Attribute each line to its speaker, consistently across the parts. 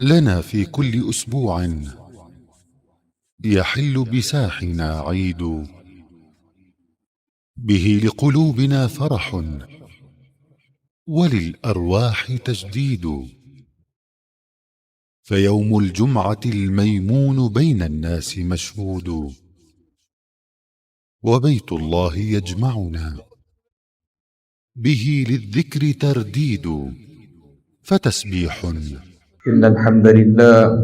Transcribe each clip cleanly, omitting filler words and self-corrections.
Speaker 1: لنا في كل أسبوع يحل بساحنا عيد، به لقلوبنا فرح وللأرواح تجديد. فيوم الجمعة الميمون بين الناس مشهود، وبيت الله يجمعنا به للذكر ترديد. فتسبيح
Speaker 2: إن الحمد لله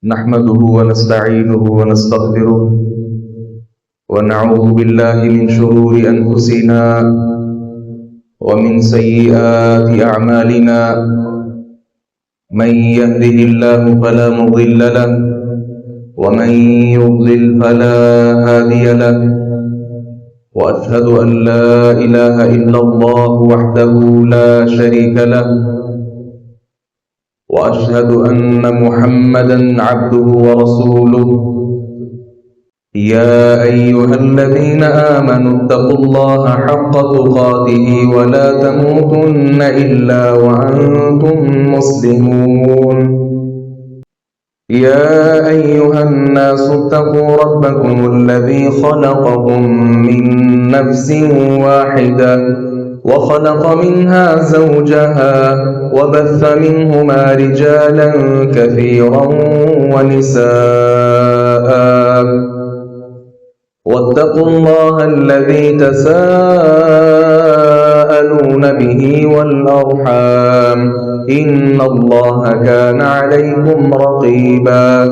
Speaker 2: نحمده ونستعينه ونستغفره ونعوذ بالله من شرور أنفسنا ومن سيئات أعمالنا. من يهده الله فلا مضل له ومن يضلل فلا هادي له، وأشهد أن لا إله إلا الله وحده لا شريك له، وأشهد أن محمدًا عبده ورسوله. يا أيها الذين آمنوا اتقوا الله حق تقاته ولا تموتن إلا وأنتم مسلمون. يا أيها الناس اتقوا ربكم الذي خلقكم من نفس واحدة وخلق منها زوجها وبث منهما رجالا كثيرا ونساء، واتقوا الله الذي تساءلون به والأرحام إن الله كان عليكم رقيبا.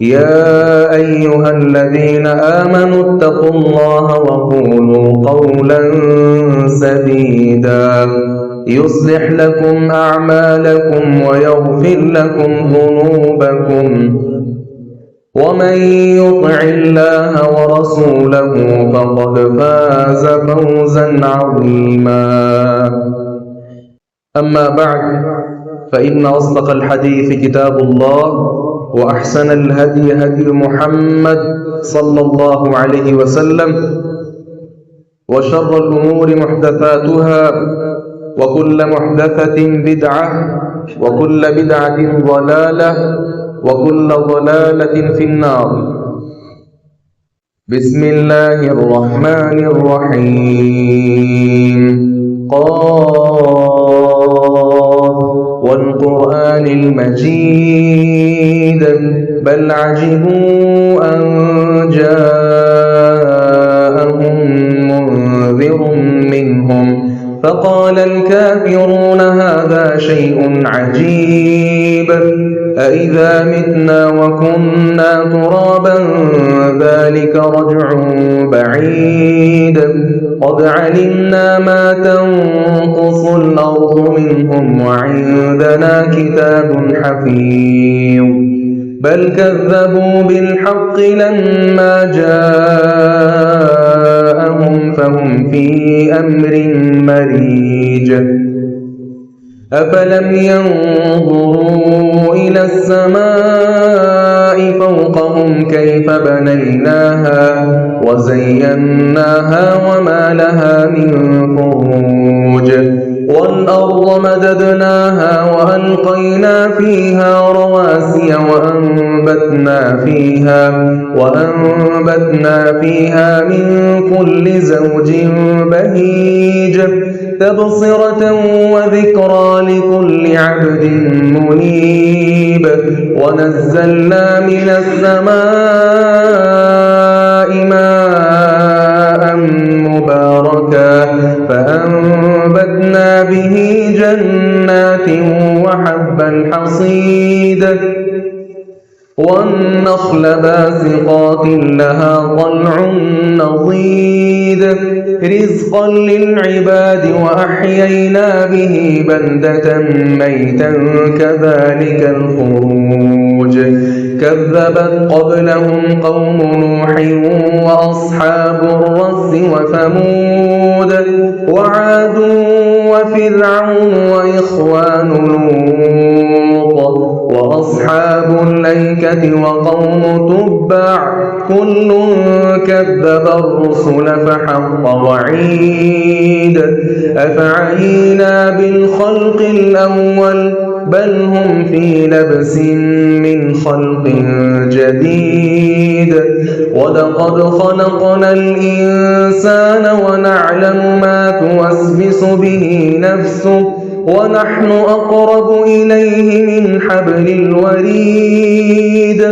Speaker 2: يا أيها الذين آمنوا اتقوا الله وقولوا قولا سديدا يصلح لكم أعمالكم ويغفر لكم ذنوبكم، ومن يطع الله ورسوله فقد فاز فوزا عظيما. أما بعد، فإن أصدق الحديث كتاب الله، وأحسن الهدي هدي محمد صلى الله عليه وسلم، وشر الأمور محدثاتها، وكل محدثة بدعة، وكل بدعة ضلالة، وكل ضلالة في النار. بسم الله الرحمن الرحيم. قاف والقرآن المجيد بل عجبوا أن جاءهم منذر منهم فقال الكافرون هذا شيء عجيب، أإذا متنا وكنا ترابا ذلك رجع بعيد، قد علمنا ما تنقص الأرض منهم وعندنا كتاب حفيظ. بل كذبوا بالحق لما جاءهم فهم في أمر مريج. أفلم ينظروا إلى السماء فوقهم كيف بنيناها وزيناها وما لها من فروج، والأرض مددناها وألقينا فيها رواسي وأنبتنا فيها من كل زوج بهيج، تبصرة وذكرى لكل عبد منيب. ونزلنا من السماء ماء مباركا فأنبتنا به جنات وحب الحصيد، والنخل باسقات لها طلع نضيد، رزقا للعباد وأحيينا به بلدة ميتا كذلك الخروج. كذبت قبلهم قوم نوح وأصحاب الرس وثمود وعاد وفرعون وإخوان لوط وأصحاب الأيكة وقوم تبع، كل كذب الرسل فحق وعيد. أفعينا بالخلق الأول بل هم في لبس من خلق جديد ولقد خلقنا الإنسان ونعلم ما توسوس به نفسه ونحن أقرب إليه من حبل الوريد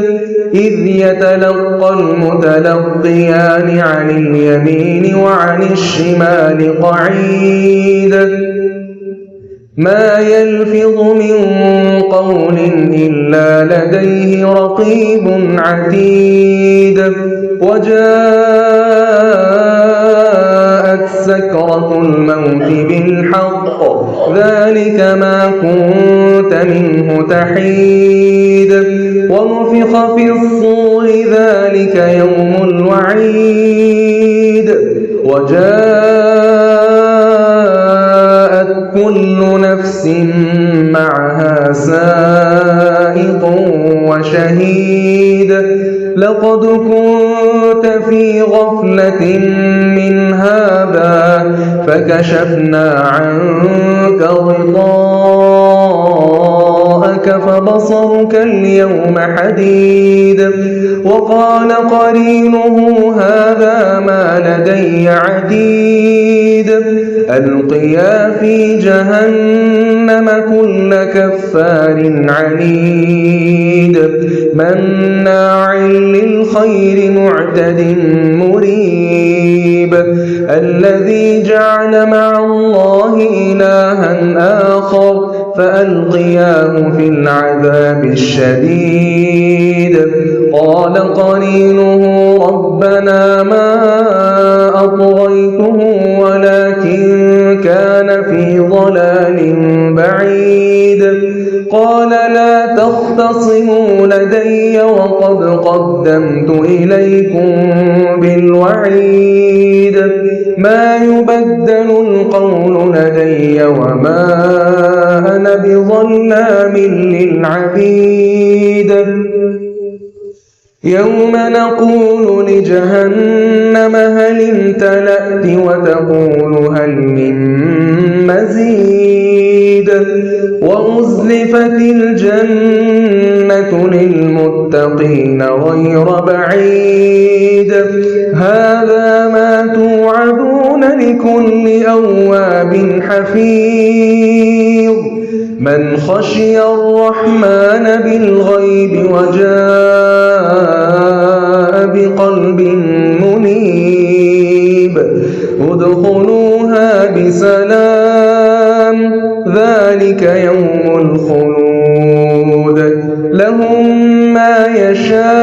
Speaker 2: إذ يتلقى المتلقيان عن اليمين وعن الشمال قعيد ما يلفظ من قول إلا لديه رقيب عتيد وجاءت سكرة الموت بالحق ذلك ما كنت منه تحيد ونفخ في الصور ذلك يوم الوعيد وجاءت كل نفس معها سائق وشهيد لقد كنت في غفلة من هذا فكشفنا عنك غطاءك فبصرك اليوم حديد وقال قرينه هذا ما لدي عتيد ألقيا في جهنم كل كفار عنيد مناع للخير معتد مريب الذي جعل مع الله إلها آخر فألقياه في العذاب الشديد قال قرينه ربنا ما أطغيته ولكن كان في ضلال بعيد قال لا تختصموا لدي وقد قدمت إليكم بالوعيد ما يبدل القول لدي وما أنا بظلام للعبيد يوم نقول لجهنم هل امتلأت وتقول هل من مزيد وأزلفت الجنة للمتقين غير بعيد هذا ما توعدون لكل أواب حفيظ من خشي الرحمن بالغيب وجاء بقلب منيب ادخلوها بسلام ذلك يوم الخلود لهم ما يشاءون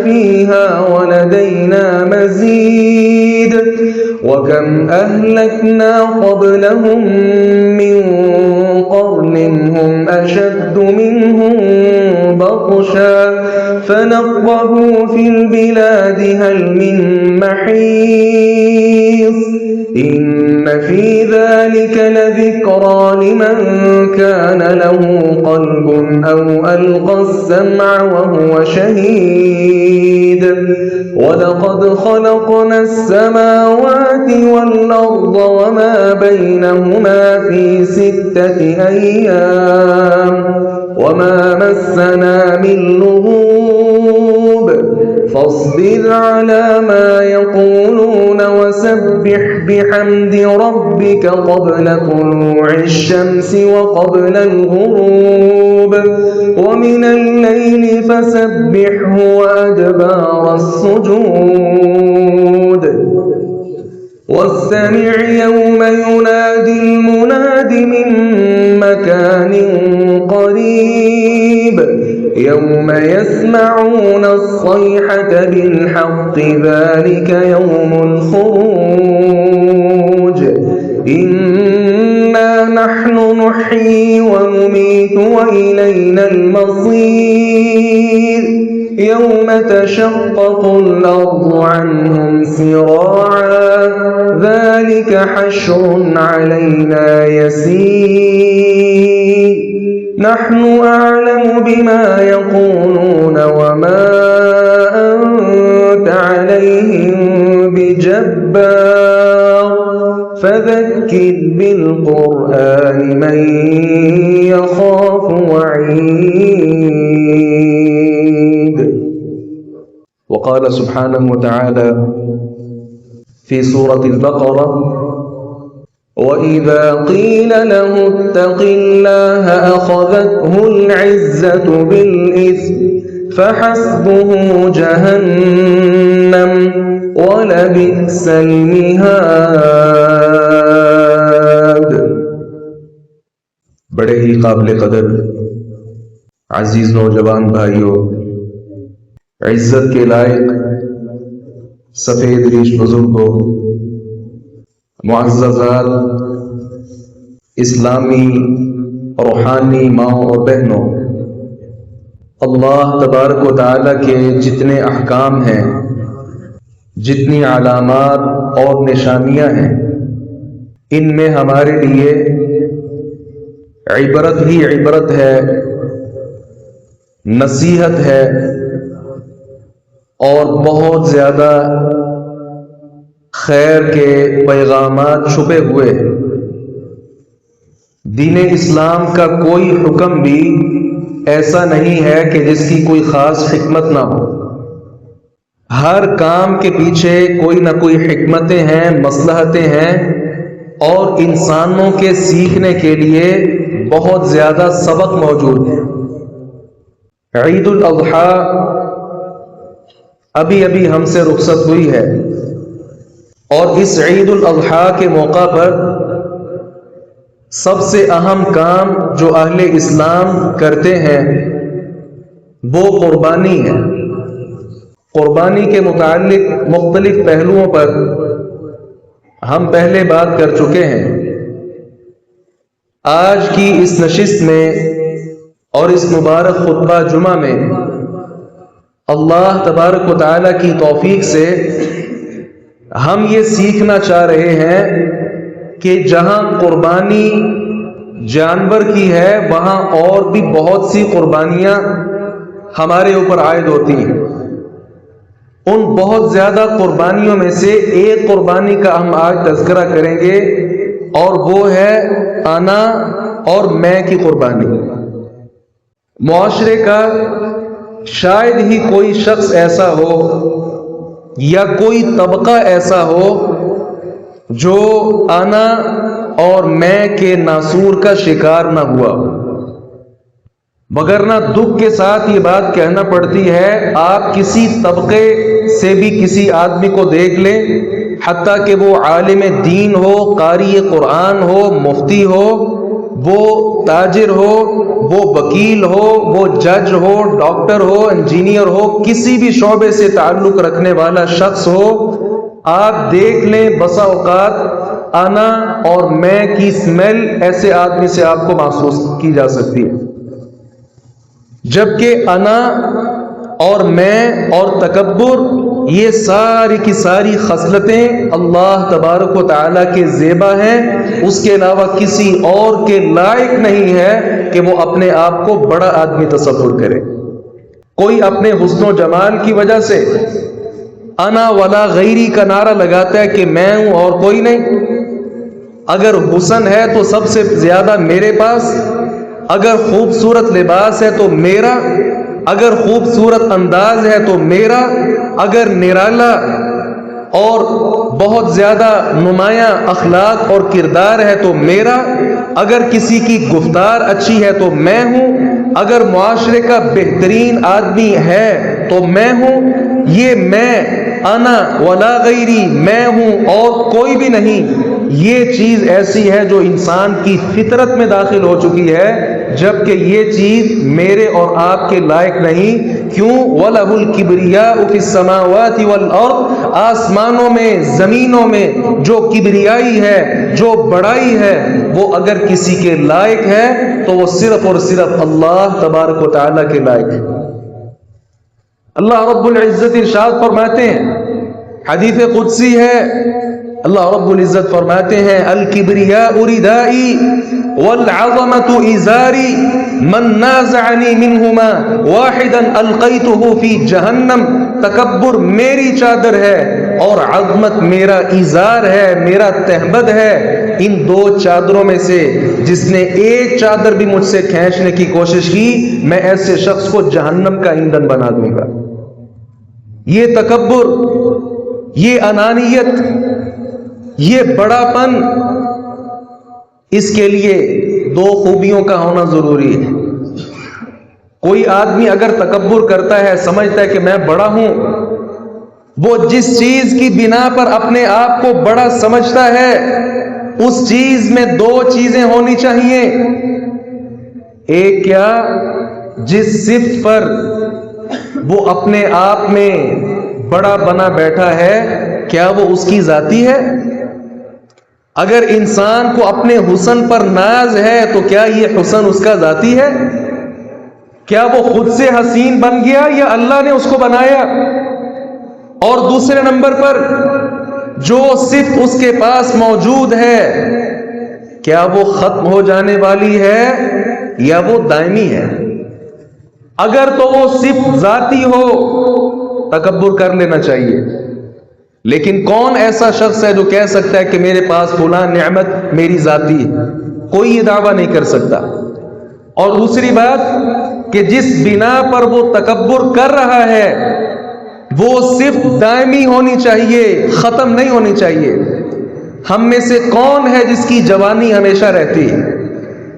Speaker 2: فيها ولدينا مزيد وكم أهلكنا قبلهم من قرن هم أشد منهم بطشا فنقبوا في البلاد هل من محيص إن في ذلك لذكرى لمن كان له قلب أو ألقى السمع وهو شهيد ولقد خلقنا السماوات والأرض وما بينهما في 6 أيام وما مسنا من لغوب فاصبر على ما يقولون وسبح بحمد ربك قبل طلوع الشمس وقبل الغروب ومن الليل فسبحه وأدبار السجود واستمع يوم ينادي المناد من مكان قريب يوم يسمعون الصيحة بالحق ذلك يوم الخروج إنا نحن نحيي ونميت وإلينا المصير يوم تشقق الأرض عنهم سراعا ذلك حشر علينا يسير نحن أعلم بما يقولون وما أنت عليهم بجبار فذكر بالقرآن من يخاف وعيد. وقال سبحانه وتعالى في سورة البقرة: وَإِذَا قِيلَ لَهُ اتَّقِ اللَّهَ أَخَذَتْهُ الْعِزَّةُ بِالْإِثْمِ فَحَسْبُهُ جَهَنَّمُ وَلَبِئْسَ الْمِهَادُ. بڑے ہی قابل قدر عزیز نوجوان بھائیوں، عزت کے لائق سفید ریش بزرگوں، معززات، اسلامی روحانی ماؤں اور بہنوں، اللہ تبارک و تعالیٰ کے جتنے احکام ہیں، جتنی علامات اور نشانیاں ہیں، ان میں ہمارے لیے عبرت ہی عبرت ہے، نصیحت ہے اور بہت زیادہ خیر کے پیغامات چھپے ہوئے ہیں۔ دین اسلام کا کوئی حکم بھی ایسا نہیں ہے کہ جس کی کوئی خاص حکمت نہ ہو۔ ہر کام کے پیچھے کوئی نہ کوئی حکمتیں ہیں، مصلحتیں ہیں اور انسانوں کے سیکھنے کے لیے بہت زیادہ سبق موجود ہیں۔ عید الاضحیٰ ابھی ابھی ہم سے رخصت ہوئی ہے، اور اس عید الاضحیٰ کے موقع پر سب سے اہم کام جو اہل اسلام کرتے ہیں وہ قربانی ہے۔ قربانی کے متعلق مختلف پہلوؤں پر ہم پہلے بات کر چکے ہیں۔ آج کی اس نشست میں اور اس مبارک خطبہ جمعہ میں اللہ تبارک و تعالیٰ کی توفیق سے ہم یہ سیکھنا چاہ رہے ہیں کہ جہاں قربانی جانور کی ہے وہاں اور بھی بہت سی قربانیاں ہمارے اوپر عائد ہوتی ہیں۔ ان بہت زیادہ قربانیوں میں سے ایک قربانی کا ہم آج تذکرہ کریں گے، اور وہ ہے انا اور میں کی قربانی۔ معاشرے کا شاید ہی کوئی شخص ایسا ہو یا کوئی طبقہ ایسا ہو جو انا اور میں کے ناسور کا شکار نہ ہوا، وگرنہ دکھ کے ساتھ یہ بات کہنا پڑتی ہے، آپ کسی طبقے سے بھی کسی آدمی کو دیکھ لیں، حتیٰ کہ وہ عالم دین ہو، قاری قرآن ہو، مفتی ہو، وہ تاجر ہو، وہ وکیل ہو، وہ جج ہو، ڈاکٹر ہو، انجینئر ہو، کسی بھی شعبے سے تعلق رکھنے والا شخص ہو، آپ دیکھ لیں بسا اوقات انا اور میں کی اسمیل ایسے آدمی سے آپ کو محسوس کی جا سکتی ہے، جبکہ انا اور میں اور تکبر یہ ساری کی ساری خصلتیں اللہ تبارک و تعالیٰ کے زیبا ہیں، اس کے علاوہ کسی اور کے لائق نہیں ہے کہ وہ اپنے آپ کو بڑا آدمی تصور کرے۔ کوئی اپنے حسن و جمال کی وجہ سے انا ولا غیری کا نعرہ لگاتا ہے کہ میں ہوں اور کوئی نہیں۔ اگر حسن ہے تو سب سے زیادہ میرے پاس، اگر خوبصورت لباس ہے تو میرا، اگر خوبصورت انداز ہے تو میرا، اگر نرالا اور بہت زیادہ نمایاں اخلاق اور کردار ہے تو میرا، اگر کسی کی گفتار اچھی ہے تو میں ہوں، اگر معاشرے کا بہترین آدمی ہے تو میں ہوں۔ یہ میں انا ولا غیری، میں ہوں اور کوئی بھی نہیں، یہ چیز ایسی ہے جو انسان کی فطرت میں داخل ہو چکی ہے، جبکہ یہ چیز میرے اور آپ کے لائق نہیں۔ کیوں؟ وَلَهُ الْكِبْرِيَاءُ فِي السَّمَاوَاتِ وَالْأَرْضِ، آسمانوں میں زمینوں میں جو کبریائی ہے، جو بڑائی ہے، وہ اگر کسی کے لائق ہے تو وہ صرف اور صرف اللہ تبارک و تعالیٰ کے لائق ہے۔ اللہ رب العزت ارشاد فرماتے ہیں، حدیث قدسی ہے، اللہ رب العزت فرماتے ہیں، الکبریاء ردائی والعظمت ازاری من نازعنی منہما واحدا القیتہ فی جہنم۔ تکبر میری چادر ہے اور عظمت میرا ایزار ہے، میرا تہبد ہے، ان دو چادروں میں سے جس نے ایک چادر بھی مجھ سے کھینچنے کی کوشش کی میں ایسے شخص کو جہنم کا ایندھن بنا دوں گا۔ یہ تکبر، یہ انانیت، یہ بڑا پن، اس کے لیے دو خوبیوں کا ہونا ضروری ہے۔ کوئی آدمی اگر تکبر کرتا ہے، سمجھتا ہے کہ میں بڑا ہوں، وہ جس چیز کی بنا پر اپنے آپ کو بڑا سمجھتا ہے اس چیز میں دو چیزیں ہونی چاہیے۔ ایک کیا؟ جس صفت پر وہ اپنے آپ میں بڑا بنا بیٹھا ہے کیا وہ اس کی ذاتی ہے؟ اگر انسان کو اپنے حسن پر ناز ہے تو کیا یہ حسن اس کا ذاتی ہے؟ کیا وہ خود سے حسین بن گیا یا اللہ نے اس کو بنایا؟ اور دوسرے نمبر پر جو صفت اس کے پاس موجود ہے کیا وہ ختم ہو جانے والی ہے یا وہ دائمی ہے؟ اگر تو وہ صفت ذاتی ہو تکبر کر لینا چاہیے، لیکن کون ایسا شخص ہے جو کہہ سکتا ہے کہ میرے پاس فلاں نعمت میری ذاتی ہے؟ کوئی یہ دعویٰ نہیں کر سکتا۔ اور دوسری بات کہ جس بنا پر وہ تکبر کر رہا ہے وہ صفت دائمی ہونی چاہیے، ختم نہیں ہونی چاہیے۔ ہم میں سے کون ہے جس کی جوانی ہمیشہ رہتی ہے؟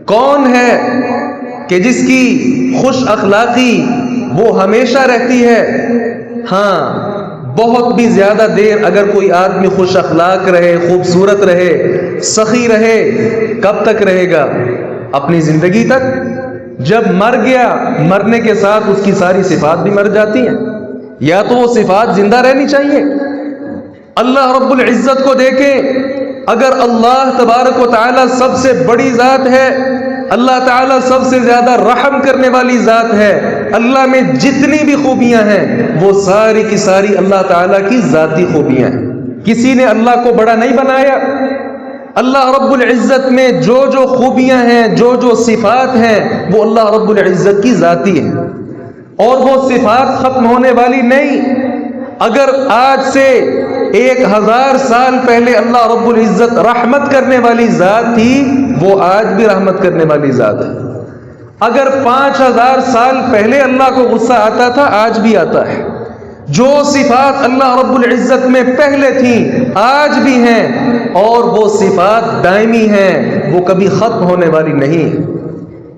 Speaker 2: کون ہے کہ جس کی خوش اخلاقی وہ ہمیشہ رہتی ہے؟ ہاں، بہت بھی زیادہ دیر اگر کوئی آدمی خوش اخلاق رہے، خوبصورت رہے، سخی رہے، کب تک رہے گا؟ اپنی زندگی تک۔ جب مر گیا، مرنے کے ساتھ اس کی ساری صفات بھی مر جاتی ہیں۔ یا تو وہ صفات زندہ رہنی چاہیے۔ اللہ رب العزت کو دیکھیں، اگر اللہ تبارک و تعالی سب سے بڑی ذات ہے، اللہ تعالیٰ سب سے زیادہ رحم کرنے والی ذات ہے، اللہ میں جتنی بھی خوبیاں ہیں وہ ساری کی ساری اللہ تعالیٰ کی ذاتی خوبیاں ہیں۔ کسی نے اللہ کو بڑا نہیں بنایا۔ اللہ رب العزت میں جو جو خوبیاں ہیں، جو جو صفات ہیں، وہ اللہ رب العزت کی ذاتی ہیں، اور وہ صفات ختم ہونے والی نہیں۔ اگر آج سے 1000 سال پہلے اللہ رب العزت رحمت کرنے والی ذات تھی، وہ آج بھی رحمت کرنے والی ذات ہے۔ اگر 5000 سال پہلے اللہ کو غصہ آتا تھا، آج بھی آتا ہے۔ جو صفات اللہ رب العزت میں پہلے تھیں آج بھی ہیں، اور وہ صفات دائمی ہیں، وہ کبھی ختم ہونے والی نہیں۔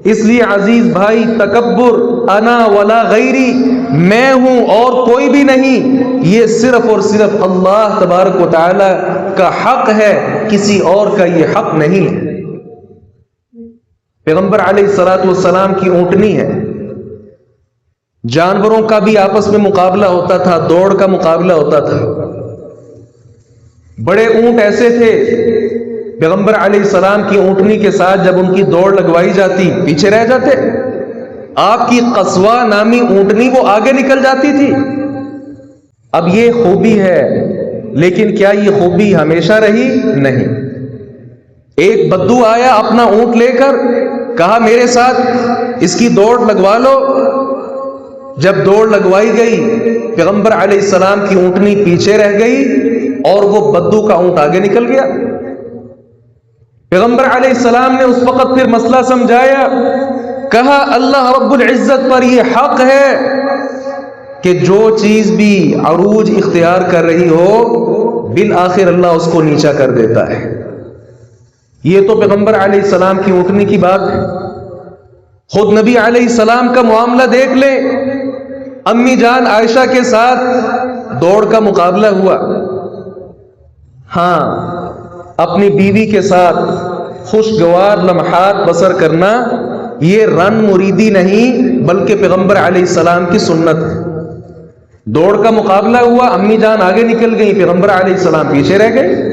Speaker 2: اس لیے عزیز بھائی، تکبر انا ولا غیری، میں ہوں اور کوئی بھی نہیں، یہ صرف اور صرف اللہ تبارک و تعالی کا حق ہے، کسی اور کا یہ حق نہیں ہے۔ پیغمبر علیہ الصلوۃ والسلام کی اونٹنی ہے، جانوروں کا بھی آپس میں مقابلہ ہوتا تھا، دوڑ کا مقابلہ ہوتا تھا۔ بڑے اونٹ ایسے تھے، پیغمبر علیہ السلام کی اونٹنی کے ساتھ جب ان کی دوڑ لگوائی جاتی پیچھے رہ جاتے۔ آپ کی قصوہ نامی اونٹنی وہ آگے نکل جاتی تھی۔ اب یہ خوبی ہے، لیکن کیا یہ خوبی ہمیشہ رہی؟ نہیں۔ ایک بدو آیا اپنا اونٹ لے کر، کہا میرے ساتھ اس کی دوڑ لگوا لو۔ جب دوڑ لگوائی گئی، پیغمبر علیہ السلام کی اونٹنی پیچھے رہ گئی اور وہ بدو کا اونٹ آگے نکل گیا۔ پیغمبر علیہ السلام نے اس وقت پھر مسئلہ سمجھایا، کہا اللہ رب العزت پر یہ حق ہے کہ جو چیز بھی عروج اختیار کر رہی ہو بالآخر اللہ اس کو نیچا کر دیتا ہے۔ یہ تو پیغمبر علیہ السلام کی اونٹنی کی بات ہے۔ خود نبی علیہ السلام کا معاملہ دیکھ لیں، امی جان عائشہ کے ساتھ دوڑ کا مقابلہ ہوا۔ ہاں، اپنی بیوی کے ساتھ خوشگوار لمحات بسر کرنا یہ رن مریدی نہیں بلکہ پیغمبر علیہ السلام کی سنت ہے۔ دوڑ کا مقابلہ ہوا، امی جان آگے نکل گئی، پیغمبر علیہ السلام پیچھے رہ گئے۔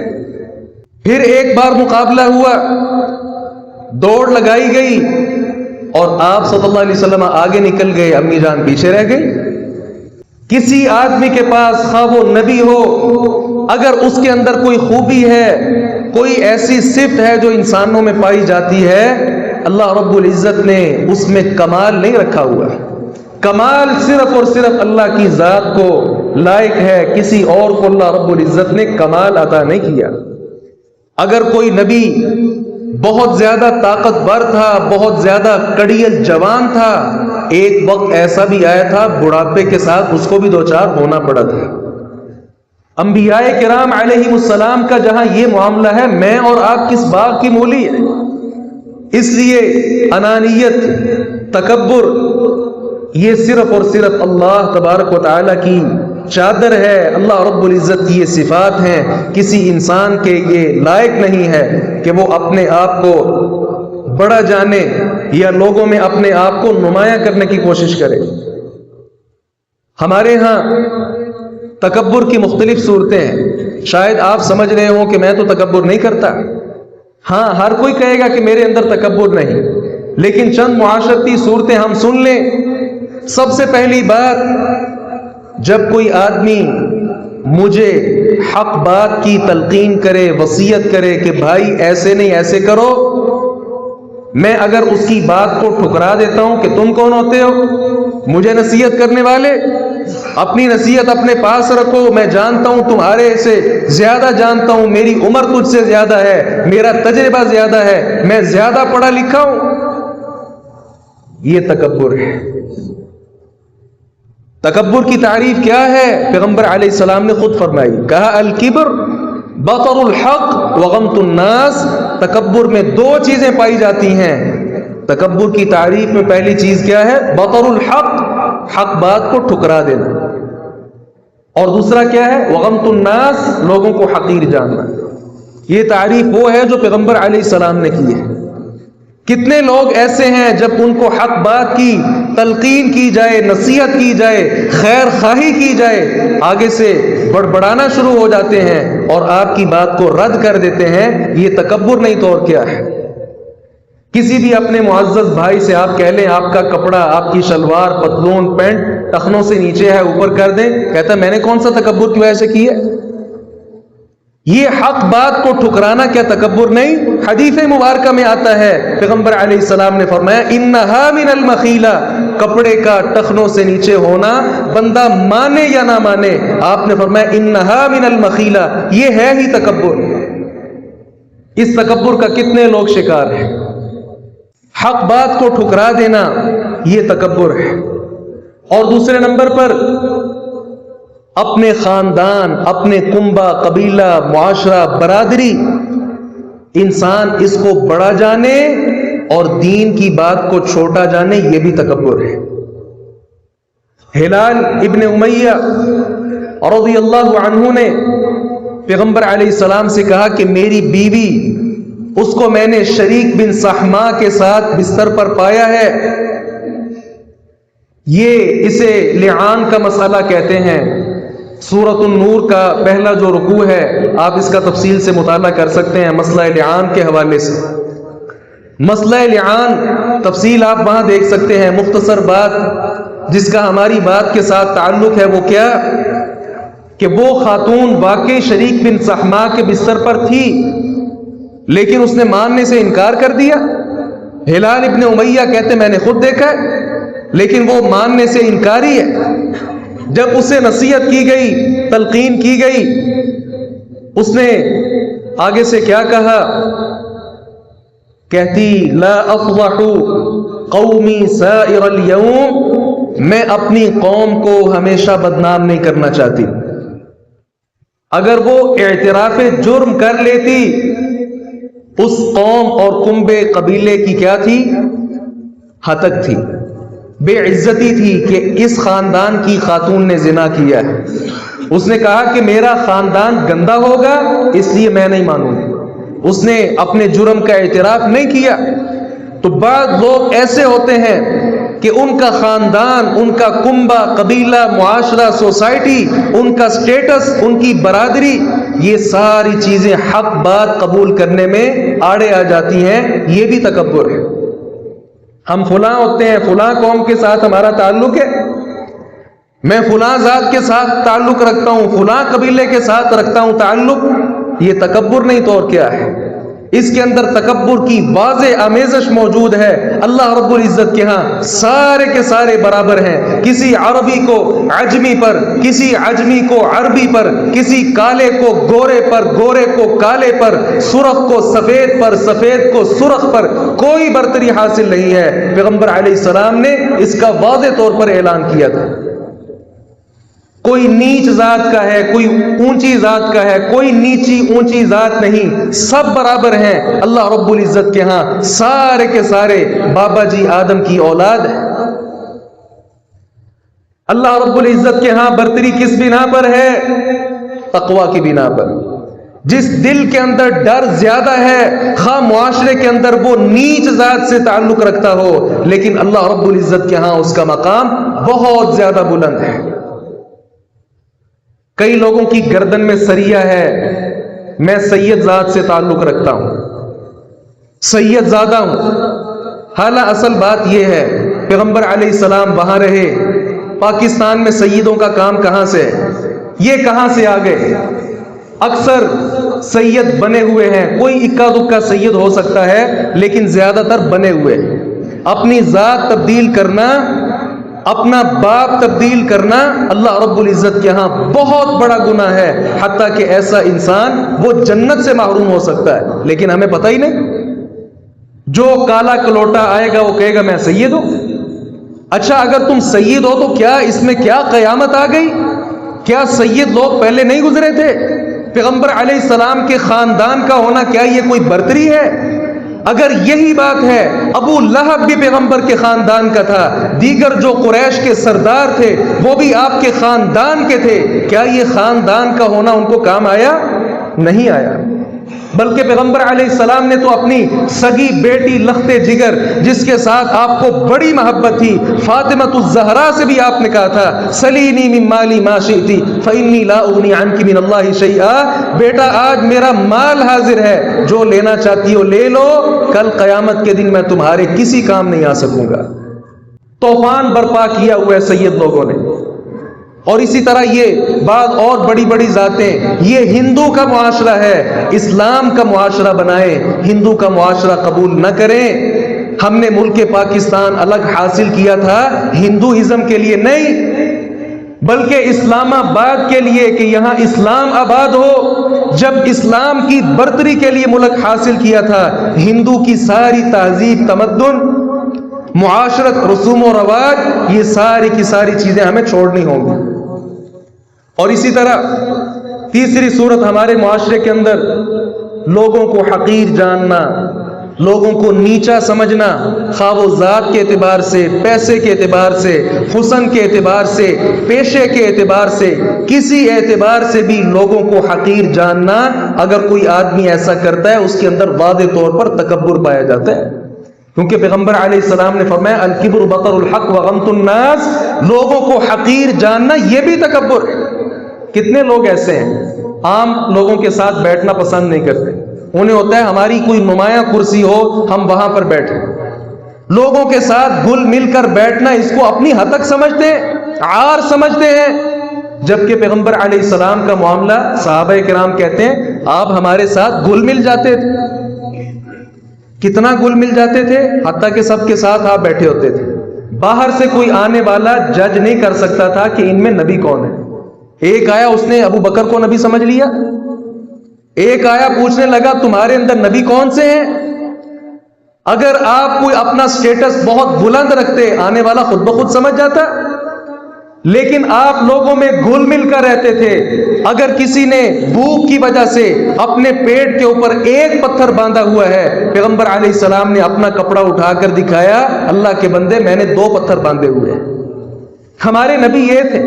Speaker 2: پھر ایک بار مقابلہ ہوا، دوڑ لگائی گئی اور آپ صلی اللہ علیہ وسلم آگے نکل گئے، امی جان پیچھے رہ گئی۔ کسی آدمی کے پاس خواہ وہ نبی ہو، اگر اس کے اندر کوئی خوبی ہے، کوئی ایسی صفت ہے جو انسانوں میں پائی جاتی ہے، اللہ رب العزت نے اس میں کمال نہیں رکھا ہوا ہے۔ کمال صرف اور صرف اللہ کی ذات کو لائق ہے، کسی اور کو اللہ رب العزت نے کمال عطا نہیں کیا۔ اگر کوئی نبی بہت زیادہ طاقتور تھا، بہت زیادہ کڑیل جوان تھا، ایک وقت ایسا بھی آیا تھا بڑھاپے کے ساتھ اس کو بھی دوچار ہونا پڑا تھا۔ انبیاء کرام علیہم السلام کا جہاں یہ معاملہ ہے، میں اور آپ کس باغ کی مولی ہے؟ اس لیے انانیت، تکبر، یہ صرف اور صرف اللہ تبارک و تعالیٰ کی چادر ہے، اللہ رب العزت کی یہ صفات ہیں، کسی انسان کے یہ لائق نہیں ہے کہ وہ اپنے آپ کو بڑا جانے یا لوگوں میں اپنے آپ کو نمایاں کرنے کی کوشش کرے۔ ہمارے ہاں تکبر کی مختلف صورتیں ہیں، شاید آپ سمجھ رہے ہوں کہ میں تو تکبر نہیں کرتا۔ ہاں، ہر کوئی کہے گا کہ میرے اندر تکبر نہیں، لیکن چند معاشرتی صورتیں ہم سن لیں۔ سب سے پہلی بات، جب کوئی آدمی مجھے حق بات کی تلقین کرے، وصیت کرے کہ بھائی ایسے نہیں ایسے کرو، میں اگر اس کی بات کو ٹھکرا دیتا ہوں کہ تم کون ہوتے ہو مجھے نصیحت کرنے والے، اپنی نصیحت اپنے پاس رکھو، میں جانتا ہوں تمہارے سے زیادہ جانتا ہوں، میری عمر تجھ سے زیادہ ہے، میرا تجربہ زیادہ ہے، میں زیادہ پڑھا لکھا ہوں، یہ تکبر ہے۔ تکبر کی تعریف کیا ہے؟ پیغمبر علیہ السلام نے خود فرمائی، کہا الکبر بطر الحق وغمط الناس۔ تکبر میں دو چیزیں پائی جاتی ہیں۔ تکبر کی تعریف میں پہلی چیز کیا ہے؟ بطر الحق، حق بات کو ٹھکرا دینا، اور دوسرا کیا ہے؟ وغمط الناس، لوگوں کو حقیر جاننا۔ یہ تعریف وہ ہے جو پیغمبر علیہ السلام نے کی ہے۔ کتنے لوگ ایسے ہیں جب ان کو حق بات کی تلقین کی جائے، نصیحت کی جائے، خیر خواہی کی جائے، آگے سے بڑبڑانا شروع ہو جاتے ہیں اور آپ کی بات کو رد کر دیتے ہیں۔ یہ تکبر نہیں تو اور کیا ہے؟ کسی بھی اپنے معزز بھائی سے آپ کہہ لیں آپ کا کپڑا، آپ کی شلوار، پتلون، پینٹ ٹخنوں سے نیچے ہے، اوپر کر دیں، کہتا ہے میں نے کون سا تکبر کی وجہ سے کی ہے؟ یہ حق بات کو ٹھکرانا کیا تکبر نہیں؟ حدیث مبارکہ میں آتا ہے، پیغمبر علیہ السلام نے فرمایا انہا من المخیلہ، کپڑے کا ٹخنوں سے نیچے ہونا بندہ مانے یا نہ مانے، آپ نے فرمایا انہا من المخیلہ، یہ ہے ہی تکبر۔ اس تکبر کا کتنے لوگ شکار ہیں؟ حق بات کو ٹھکرا دینا یہ تکبر ہے۔ اور دوسرے نمبر پر اپنے خاندان، اپنے کنبہ، قبیلہ، معاشرہ، برادری، انسان اس کو بڑا جانے اور دین کی بات کو چھوٹا جانے، یہ بھی تکبر ہے۔ ہلال ابن امیہ رضی اللہ عنہ نے پیغمبر علیہ السلام سے کہا کہ میری بیوی، اس کو میں نے شریک بن صحمہ کے ساتھ بستر پر پایا ہے، یہ اسے لعان کا مسئلہ کہتے ہیں۔ سورۃ النور کا پہلا جو رکوع ہے، آپ اس کا تفصیل سے مطالعہ کر سکتے ہیں مسئلہ لعان کے حوالے سے۔ مسئلہ لعان تفصیل آپ وہاں دیکھ سکتے ہیں۔ مختصر بات جس کا ہماری بات کے ساتھ تعلق ہے وہ کیا کہ وہ خاتون واقعی شریک بن صحمہ کے بستر پر تھی، لیکن اس نے ماننے سے انکار کر دیا۔ ہلال ابن امیہ کہتے میں نے خود دیکھا ہے، لیکن وہ ماننے سے انکاری ہے۔ جب اسے نصیحت کی گئی، تلقین کی گئی، اس نے آگے سے کیا کہا؟ کہتی لا افضح قومی سائر اليوم، میں اپنی قوم کو ہمیشہ بدنام نہیں کرنا چاہتی۔ اگر وہ اعتراف جرم کر لیتی، اس قوم اور کنبے قبیلے کی کیا تھی؟ ہتک تھی، بے عزتی تھی کہ اس خاندان کی خاتون نے زنا کیا ہے۔ اس نے کہا کہ میرا خاندان گندا ہوگا اس لیے میں نہیں مانوں گی، اس نے اپنے جرم کا اعتراف نہیں کیا۔ تو بعض لوگ ایسے ہوتے ہیں کہ ان کا خاندان، ان کا کنبہ، قبیلہ، معاشرہ، سوسائٹی، ان کا سٹیٹس، ان کی برادری، یہ ساری چیزیں حق بات قبول کرنے میں آڑے آ جاتی ہیں، یہ بھی تکبر ہے۔ ہم فلاں ہوتے ہیں، فلاں قوم کے ساتھ ہمارا تعلق ہے، میں فلاں ذات کے ساتھ تعلق رکھتا ہوں، فلاں قبیلے کے ساتھ رکھتا ہوں تعلق، یہ تکبر نہیں تو اور کیا ہے؟ اس کے اندر تکبر کی واضح آمیزش موجود ہے۔ اللہ رب العزت کے ہاں سارے کے سارے برابر ہیں، کسی عربی کو عجمی پر، کسی عجمی کو عربی پر، کسی کالے کو گورے پر، گورے کو کالے پر، سرخ کو سفید پر، سفید کو سرخ پر، کوئی برتری حاصل نہیں ہے۔ پیغمبر علیہ السلام نے اس کا واضح طور پر اعلان کیا تھا۔ کوئی نیچ ذات کا ہے، کوئی اونچی ذات کا ہے، کوئی نیچی اونچی ذات نہیں، سب برابر ہیں اللہ رب العزت کے ہاں، سارے کے سارے بابا جی آدم کی اولاد ہیں۔ اللہ رب العزت کے ہاں برتری کس بنا پر ہے؟ تقوی کی بنا پر۔ جس دل کے اندر ڈر زیادہ ہے، خواہ معاشرے کے اندر وہ نیچ ذات سے تعلق رکھتا ہو، لیکن اللہ رب العزت کے ہاں اس کا مقام بہت زیادہ بلند ہے۔ کئی لوگوں کی گردن میں سریہ ہے، میں سید ذات سے تعلق رکھتا ہوں، سید زادہ ہوں۔ حالانکہ اصل بات یہ ہے، پیغمبر علیہ السلام وہاں رہے، پاکستان میں سیدوں کا کام کہاں سے ہے؟ یہ کہاں سے آ گئے؟ اکثر سید بنے ہوئے ہیں، کوئی اکا دکا سید ہو سکتا ہے، لیکن زیادہ تر بنے ہوئے ہیں۔ اپنی ذات تبدیل کرنا، اپنا باپ تبدیل کرنا اللہ رب العزت کے ہاں بہت بڑا گناہ ہے، حتیٰ کہ ایسا انسان وہ جنت سے محروم ہو سکتا ہے، لیکن ہمیں پتہ ہی نہیں۔ جو کالا کلوٹا آئے گا وہ کہے گا میں سید ہوں۔ اچھا اگر تم سید ہو تو کیا اس میں کیا قیامت آ گئی؟ کیا سید لوگ پہلے نہیں گزرے تھے؟ پیغمبر علیہ السلام کے خاندان کا ہونا کیا یہ کوئی برتری ہے؟ اگر یہی بات ہے، ابو لہب بھی پیغمبر کے خاندان کا تھا، دیگر جو قریش کے سردار تھے وہ بھی آپ کے خاندان کے تھے، کیا یہ خاندان کا ہونا ان کو کام آیا؟ نہیں آیا۔ بلکہ پیغمبر علیہ السلام نے تو اپنی سگی بیٹی لخت جگر، جس کے ساتھ آپ کو بڑی محبت تھی، فاطمۃ الزہرا سے بھی آپ نے کہا تھا سلینی من مالی ما شئتی فانی لا اغنی عنک من اللہ شیئا، بیٹا آج میرا مال حاضر ہے، جو لینا چاہتی ہو لے لو، کل قیامت کے دن میں تمہارے کسی کام نہیں آ سکوں گا۔ طوفان برپا کیا ہوا ہے سید لوگوں نے۔ اور اسی طرح یہ بعض اور بڑی بڑی ذاتیں، یہ ہندو کا معاشرہ ہے، اسلام کا معاشرہ بنائیں، ہندو کا معاشرہ قبول نہ کریں۔ ہم نے ملک پاکستان الگ حاصل کیا تھا ہندوازم کے لیے نہیں، بلکہ اسلام آباد کے لیے، کہ یہاں اسلام آباد ہو۔ جب اسلام کی برتری کے لیے ملک حاصل کیا تھا، ہندو کی ساری تہذیب، تمدن، معاشرت، رسوم و رواج، یہ ساری کی ساری چیزیں ہمیں چھوڑنی ہوں گی۔ اور اسی طرح تیسری صورت ہمارے معاشرے کے اندر لوگوں کو حقیر جاننا، لوگوں کو نیچا سمجھنا، خواہ وہ ذات کے اعتبار سے، پیسے کے اعتبار سے، حسن کے اعتبار سے، پیشے کے اعتبار سے، کسی اعتبار سے بھی لوگوں کو حقیر جاننا، اگر کوئی آدمی ایسا کرتا ہے اس کے اندر واضح طور پر تکبر پایا جاتا ہے۔ کیونکہ پیغمبر علیہ السلام نے فرمایا الکبر بطر الحق وغمط الناس، لوگوں کو حقیر جاننا یہ بھی تکبر ہے۔ کتنے لوگ ایسے ہیں عام لوگوں کے ساتھ بیٹھنا پسند نہیں کرتے، انہیں ہوتا ہے ہماری کوئی نمایاں کرسی ہو ہم وہاں پر بیٹھیں۔ لوگوں کے ساتھ گل مل کر بیٹھنا اس کو اپنی حتک سمجھتے ہیں، عار سمجھتے ہیں، جبکہ پیغمبر علیہ السلام کا معاملہ، صحابہ کرام کہتے ہیں آپ ہمارے ساتھ گل مل جاتے تھے۔ کتنا گل مل جاتے تھے؟ حتیٰ کہ سب کے ساتھ آپ بیٹھے ہوتے تھے، باہر سے کوئی آنے والا جج نہیں کر سکتا تھا کہ ان میں نبی کون ہے۔ ایک آیا اس نے ابو بکر کو نبی سمجھ لیا، ایک آیا پوچھنے لگا تمہارے اندر نبی کون سے ہیں۔ اگر آپ کوئی اپنا سٹیٹس بہت بلند رکھتے، آنے والا خود بخود سمجھ جاتا، لیکن آپ لوگوں میں گھل مل کر رہتے تھے۔ اگر کسی نے بھوک کی وجہ سے اپنے پیٹ کے اوپر ایک پتھر باندھا ہوا ہے، پیغمبر علیہ السلام نے اپنا کپڑا اٹھا کر دکھایا اللہ کے بندے میں نے 2 پتھر باندھے ہوئے ہیں۔ ہمارے نبی یہ تھے،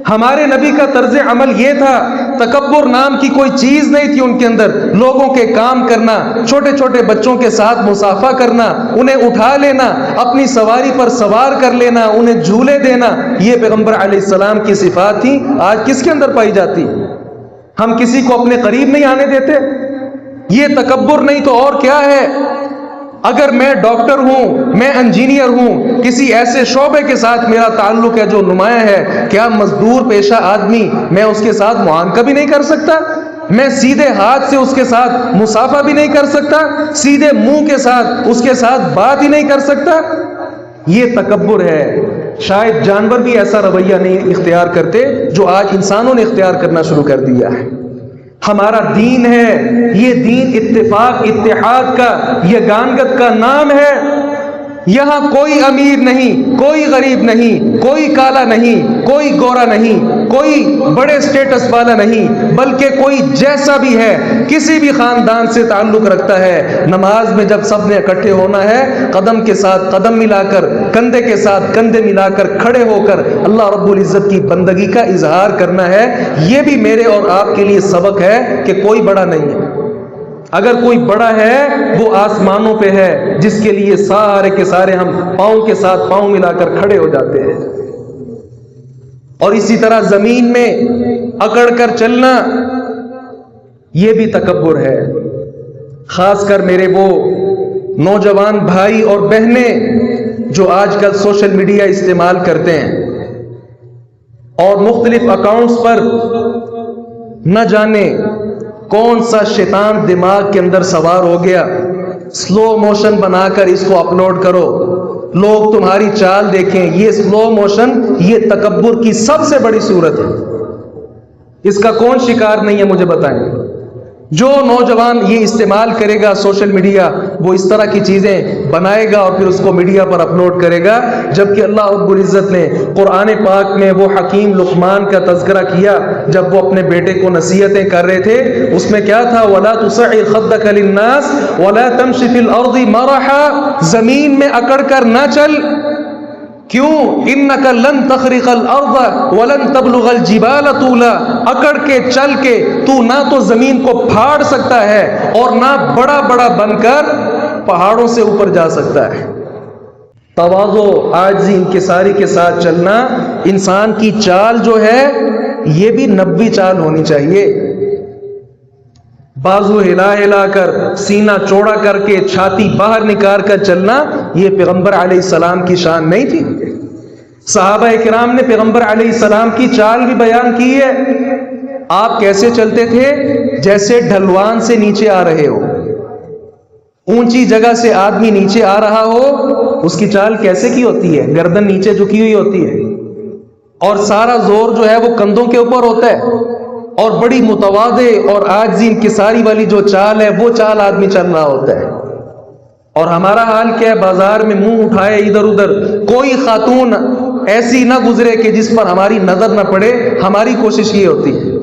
Speaker 2: ہمارے نبی کا طرز عمل یہ تھا، تکبر نام کی کوئی چیز نہیں تھی ان کے اندر۔ لوگوں کے کام کرنا، چھوٹے چھوٹے بچوں کے ساتھ مصافحہ کرنا، انہیں اٹھا لینا، اپنی سواری پر سوار کر لینا، انہیں جھولے دینا، یہ پیغمبر علیہ السلام کی صفات تھی۔ آج کس کے اندر پائی جاتی؟ ہم کسی کو اپنے قریب نہیں آنے دیتے۔ یہ تکبر نہیں تو اور کیا ہے؟ اگر میں ڈاکٹر ہوں، میں انجینئر ہوں، کسی ایسے شعبے کے ساتھ میرا تعلق ہے جو نمایاں ہے، کیا مزدور پیشہ آدمی میں اس کے ساتھ معانقہ بھی نہیں کر سکتا؟ میں سیدھے ہاتھ سے اس کے ساتھ مصافحہ بھی نہیں کر سکتا، سیدھے منہ کے ساتھ اس کے ساتھ بات ہی نہیں کر سکتا؟ یہ تکبر ہے۔ شاید جانور بھی ایسا رویہ نہیں اختیار کرتے جو آج انسانوں نے اختیار کرنا شروع کر دیا ہے۔ ہمارا دین ہے، یہ دین اتفاق اتحاد کا، یگانگت کا نام ہے۔ یہاں کوئی امیر نہیں، کوئی غریب نہیں، کوئی کالا نہیں، کوئی گورا نہیں، کوئی بڑے سٹیٹس والا نہیں، بلکہ کوئی جیسا بھی ہے، کسی بھی خاندان سے تعلق رکھتا ہے، نماز میں جب سب نے اکٹھے ہونا ہے، قدم کے ساتھ قدم ملا کر، کندھے کے ساتھ کندھے ملا کر کھڑے ہو کر اللہ رب العزت کی بندگی کا اظہار کرنا ہے۔ یہ بھی میرے اور آپ کے لیے سبق ہے کہ کوئی بڑا نہیں ہے۔ اگر کوئی بڑا ہے وہ آسمانوں پہ ہے، جس کے لیے سارے کے سارے ہم پاؤں کے ساتھ پاؤں ملا کر کھڑے ہو جاتے ہیں۔ اور اسی طرح زمین میں اکڑ کر چلنا، یہ بھی تکبر ہے۔ خاص کر میرے وہ نوجوان بھائی اور بہنیں جو آج کل سوشل میڈیا استعمال کرتے ہیں اور مختلف اکاؤنٹس پر نہ جانے کون سا شیطان دماغ کے اندر سوار ہو گیا، سلو موشن بنا کر اس کو اپلوڈ کرو، لوگ تمہاری چال دیکھیں۔ یہ سلو موشن، یہ تکبر کی سب سے بڑی صورت ہے۔ اس کا کون شکار نہیں ہے مجھے بتائیں؟ جو نوجوان یہ استعمال کرے گا سوشل میڈیا، وہ اس طرح کی چیزیں بنائے گا اور پھر اس کو میڈیا پر اپلوڈ کرے گا، جبکہ اللہ رب العزت نے قرآن پاک میں وہ حکیم لقمان کا تذکرہ کیا جب وہ اپنے بیٹے کو نصیحتیں کر رہے تھے۔ اس میں کیا تھا؟ وَلَا تُصَعِّرْ خَدَّكَ لِلنَّاسِ وَلَا تَمْشِ فِي الْأَرْضِ مَرَحًا، زمین میں اکڑ کر نہ چل۔ کیوں؟ اِنَّكَ لَن تَخْرِقَ الْأَرْضَ وَلَن تَبْلُغَ الْجِبَالَ طُولًا، اکڑ کے چل کے تو نہ تو زمین کو پھاڑ سکتا ہے اور نہ بڑا بڑا بن کر پہاڑوں سے اوپر جا سکتا ہے۔ تواضع، عاجزی، انکساری کے ساتھ چلنا، انسان کی چال جو ہے یہ بھی نبوی چال ہونی چاہیے۔ بازو ہلا ہلا کر، سینہ چوڑا کر کے، چھاتی باہر نکال کر چلنا، یہ پیغمبر علیہ السلام کی شان نہیں تھی۔ صحابہ کرام نے پیغمبر علیہ السلام کی چال بھی بیان کی ہے۔ آپ کیسے چلتے تھے؟ جیسے ڈھلوان سے نیچے آ رہے ہو، اونچی جگہ سے آدمی نیچے آ رہا ہو، اس کی چال کیسے کی ہوتی ہے؟ گردن نیچے جھکی ہوئی ہوتی ہے اور سارا زور جو ہے وہ کندھوں کے اوپر ہوتا ہے، اور بڑی متواضع اور عاجزی انکساری والی جو چال ہے وہ چال آدمی چل رہا ہوتا ہے۔ اور ہمارا حال کیا ہے؟ بازار میں منہ اٹھائے ادھر ادھر، کوئی خاتون ایسی نہ گزرے کہ جس پر ہماری نظر نہ پڑے، ہماری کوشش یہ ہوتی ہے۔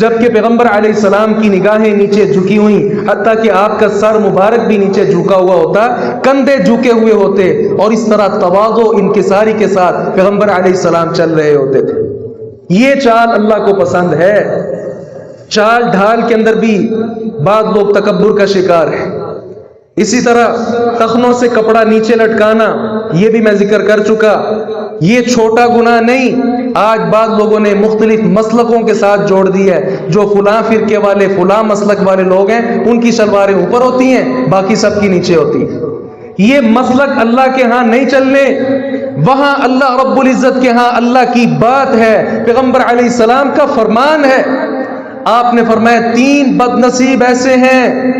Speaker 2: جبکہ پیغمبر علیہ السلام کی نگاہیں نیچے جھکی ہوئیں، حتیٰ کہ آپ کا سر مبارک بھی نیچے جھکا ہوا ہوتا، کندھے جھکے ہوئے ہوتے، اور اس طرح تواضع انکساری کے ساتھ پیغمبر علیہ السلام چل رہے ہوتے تھے۔ یہ چال اللہ کو پسند ہے۔ چال ڈھال کے اندر بھی بعض لوگ تکبر کا شکار ہیں۔ اسی طرح ٹخنوں سے کپڑا نیچے لٹکانا، یہ بھی میں ذکر کر چکا، یہ چھوٹا گناہ نہیں۔ آج بعض لوگوں نے مختلف مسلکوں کے ساتھ جوڑ دیا ہے، جو فلاں فرقے والے، فلاں مسلک والے لوگ ہیں، ان کی شلواریں اوپر ہوتی ہیں، باقی سب کی نیچے ہوتی ہیں۔ یہ مسلک اللہ کے ہاں نہیں چلنے، وہاں اللہ رب العزت کے ہاں اللہ کی بات ہے، پیغمبر علیہ السلام کا فرمان ہے۔ آپ نے فرمایا 3 بد نصیب ایسے ہیں،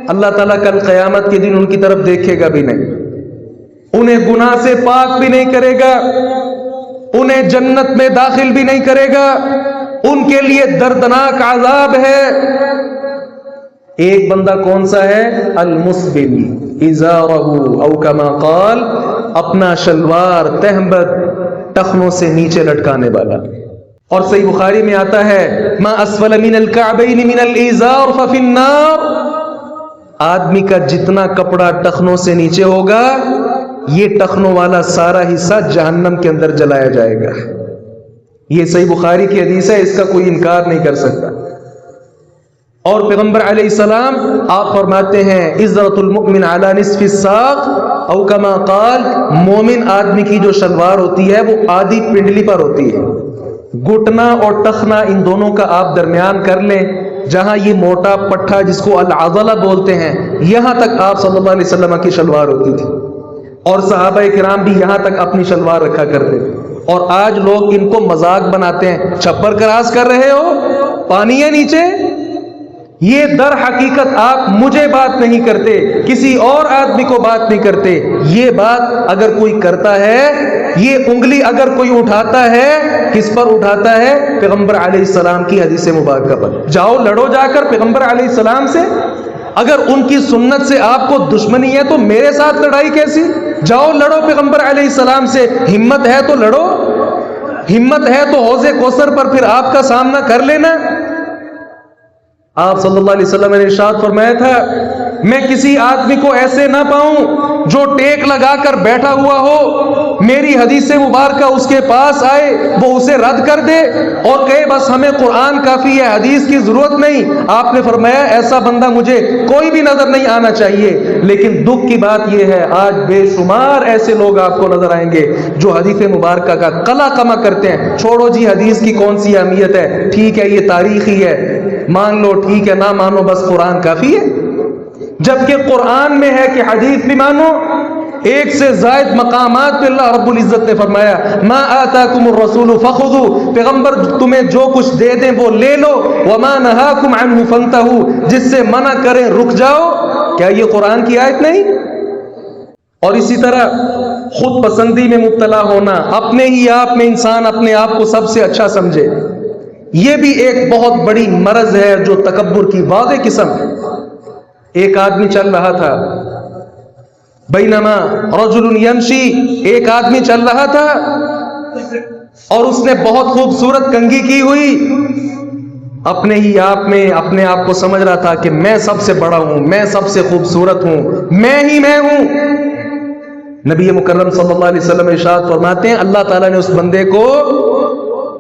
Speaker 2: اللہ تعالیٰ کل قیامت کے دن ان کی طرف دیکھے گا بھی نہیں، انہیں گناہ سے پاک بھی نہیں کرے گا، انہیں جنت میں داخل بھی نہیں کرے گا، ان کے لیے دردناک عذاب ہے۔ ایک بندہ کون سا ہے؟ المسبل ازارہ، او کما قال، اپنا شلوار تہبند ٹخنوں سے نیچے لٹکانے والا۔ اور صحیح بخاری میں آتا ہے ما اسفل من الکعبین من الازار ففی النار، آدمی کا جتنا کپڑا ٹخنوں سے نیچے ہوگا، یہ ٹخنوں والا سارا حصہ جہنم کے اندر جلایا جائے گا۔ یہ صحیح بخاری کی حدیث ہے، اس کا کوئی انکار نہیں کر سکتا۔ اور پیغمبر علیہ السلام آپ فرماتے ہیں عزت المؤمن علی نصف الساق، او کما قال، مومن آدمی کی جو شلوار ہوتی ہے وہ آدھی پنڈلی پر ہوتی ہے۔ گھٹنا اور ٹخنا ان دونوں کا آپ درمیان کر لیں، جہاں یہ موٹا پٹھا جس کو العضلہ بولتے ہیں، یہاں تک آپ صلی اللہ علیہ وسلم کی شلوار ہوتی تھی، اور صحابہ کرام بھی یہاں تک اپنی شلوار رکھا کرتے تھے۔ اور آج لوگ ان کو مذاق بناتے ہیں، چھپر کراس کر رہے ہو، پانی ہے نیچے، یہ در حقیقت آپ مجھے بات نہیں کرتے، کسی اور آدمی کو بات نہیں کرتے. یہ بات اگر کوئی کرتا ہے، یہ انگلی اگر کوئی اٹھاتا ہے، کس پر اٹھاتا ہے؟ پیغمبر علیہ السلام کی حدیث مبارکہ پر. جاؤ لڑو جا کر پیغمبر علیہ السلام سے. اگر ان کی سنت سے آپ کو دشمنی ہے تو میرے ساتھ لڑائی کیسی؟ جاؤ لڑو پیغمبر علیہ السلام سے. ہمت ہے تو لڑو، ہمت ہے تو حوض کوثر پر پھر آپ کا سامنا کر لینا. آپ صلی اللہ علیہ وسلم نے ارشاد فرمایا تھا، میں کسی آدمی کو ایسے نہ پاؤں جو ٹیک لگا کر بیٹھا ہوا ہو، میری حدیث مبارکہ اس کے پاس آئے، وہ اسے رد کر دے اور کہے بس ہمیں قرآن کافی ہے، حدیث کی ضرورت نہیں. آپ نے فرمایا ایسا بندہ مجھے کوئی بھی نظر نہیں آنا چاہیے. لیکن دکھ کی بات یہ ہے، آج بے شمار ایسے لوگ آپ کو نظر آئیں گے جو حدیث مبارکہ کا قلع قمع کرتے ہیں. چھوڑو جی حدیث کی کون سی اہمیت ہے، ٹھیک ہے یہ تاریخی ہے، مان لو ٹھیک ہے، نہ مانو بس قرآن کافی ہے. جبکہ قرآن میں ہے کہ حدیث بھی مانو. ایک سے زائد مقامات پہ اللہ رب العزت نے فرمایا ما آتاکم الرسول فخذوا، پیغمبر تمہیں جو کچھ دے دیں وہ لے لو، وما نہاکم عنہ فانتہوا، جس سے منع کریں رک جاؤ. کیا یہ قرآن کی آیت نہیں؟ اور اسی طرح خود پسندی میں مبتلا ہونا، اپنے ہی آپ میں انسان اپنے آپ کو سب سے اچھا سمجھے، یہ بھی ایک بہت بڑی مرض ہے جو تکبر کی واضح قسم ہے. ایک آدمی چل رہا تھا، بینما رجل یمشی، ایک آدمی چل رہا تھا اور اس نے بہت خوبصورت کنگھی کی ہوئی، اپنے ہی آپ میں اپنے آپ کو سمجھ رہا تھا کہ میں سب سے بڑا ہوں، میں سب سے خوبصورت ہوں، میں ہی میں ہوں. نبی مکرم صلی اللہ علیہ وسلم ارشاد فرماتے ہیں اللہ تعالیٰ نے اس بندے کو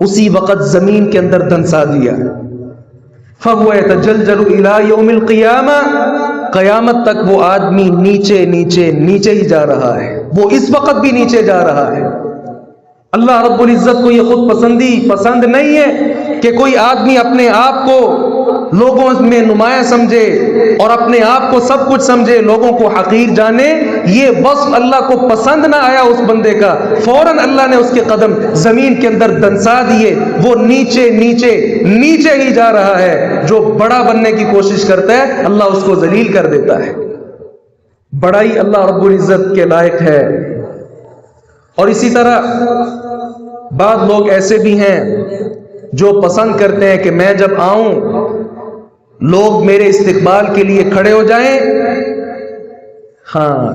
Speaker 2: اسی وقت زمین کے اندر دھنسا دیا. فَهُوَ يَتَجَلْجَلُ إِلَىٰ يَوْمِ الْقِيَامَةِ، قیامت تک وہ آدمی نیچے نیچے نیچے ہی جا رہا ہے، وہ اس وقت بھی نیچے جا رہا ہے. اللہ رب العزت کو یہ خود پسندی پسند نہیں ہے کہ کوئی آدمی اپنے آپ کو لوگوں میں نمایاں سمجھے اور اپنے آپ کو سب کچھ سمجھے، لوگوں کو حقیر جانے. یہ وصف اللہ کو پسند نہ آیا اس بندے کا، فوراً اللہ نے اس کے قدم زمین کے اندر دنسا دیے. وہ نیچے نیچے نیچے ہی جا رہا ہے. جو بڑا بننے کی کوشش کرتا ہے اللہ اس کو ذلیل کر دیتا ہے. بڑائی اللہ رب العزت کے لائق ہے. اور اسی طرح بعض لوگ ایسے بھی ہیں جو پسند کرتے ہیں کہ میں جب آؤں لوگ میرے استقبال کے لیے کھڑے ہو جائیں. ہاں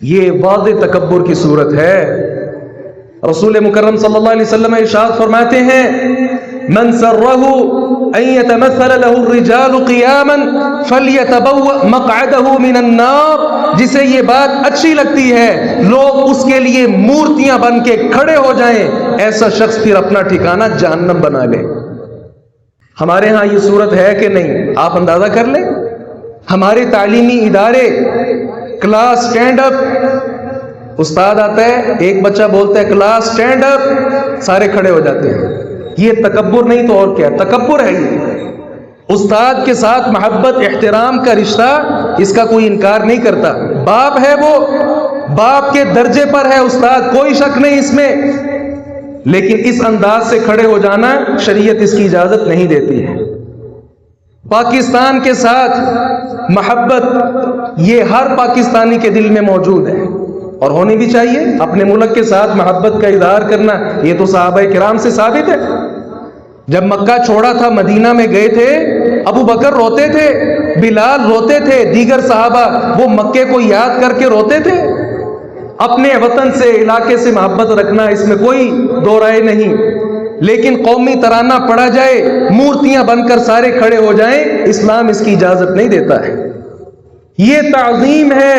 Speaker 2: یہ واضح تکبر کی صورت ہے. رسول مکرم صلی اللہ علیہ وسلم ارشاد فرماتے ہیں من سرہ ان یتمثل له الرجال قیاما فلیتبوأ مقعدہ من النار، جسے یہ بات اچھی لگتی ہے لوگ اس کے لیے مورتیاں بن کے کھڑے ہو جائیں، ایسا شخص پھر اپنا ٹھکانہ جہنم بنا لے. ہمارے ہاں یہ صورت ہے کہ نہیں؟ آپ اندازہ کر لیں. ہمارے تعلیمی ادارے کلاس اسٹینڈ اپ، استاد آتا ہے ایک بچہ بولتا ہے کلاس اسٹینڈ اپ، سارے کھڑے ہو جاتے ہیں. یہ تکبر نہیں تو اور کیا تکبر ہے. یہ استاد کے ساتھ محبت احترام کا رشتہ، اس کا کوئی انکار نہیں کرتا. باپ ہے، وہ باپ کے درجے پر ہے استاد، کوئی شک نہیں اس میں. لیکن اس انداز سے کھڑے ہو جانا شریعت اس کی اجازت نہیں دیتی ہے. پاکستان کے ساتھ محبت یہ ہر پاکستانی کے دل میں موجود ہے اور ہونی بھی چاہیے. اپنے ملک کے ساتھ محبت کا اظہار کرنا یہ تو صحابہ کرام سے ثابت ہے. جب مکہ چھوڑا تھا مدینہ میں گئے تھے، ابو بکر روتے تھے، بلال روتے تھے، دیگر صحابہ وہ مکے کو یاد کر کے روتے تھے. اپنے وطن سے علاقے سے محبت رکھنا اس میں کوئی دو رائے نہیں. لیکن قومی ترانہ پڑھا جائے، مورتیاں بن کر سارے کھڑے ہو جائیں، اسلام اس کی اجازت نہیں دیتا ہے. یہ تعظیم ہے.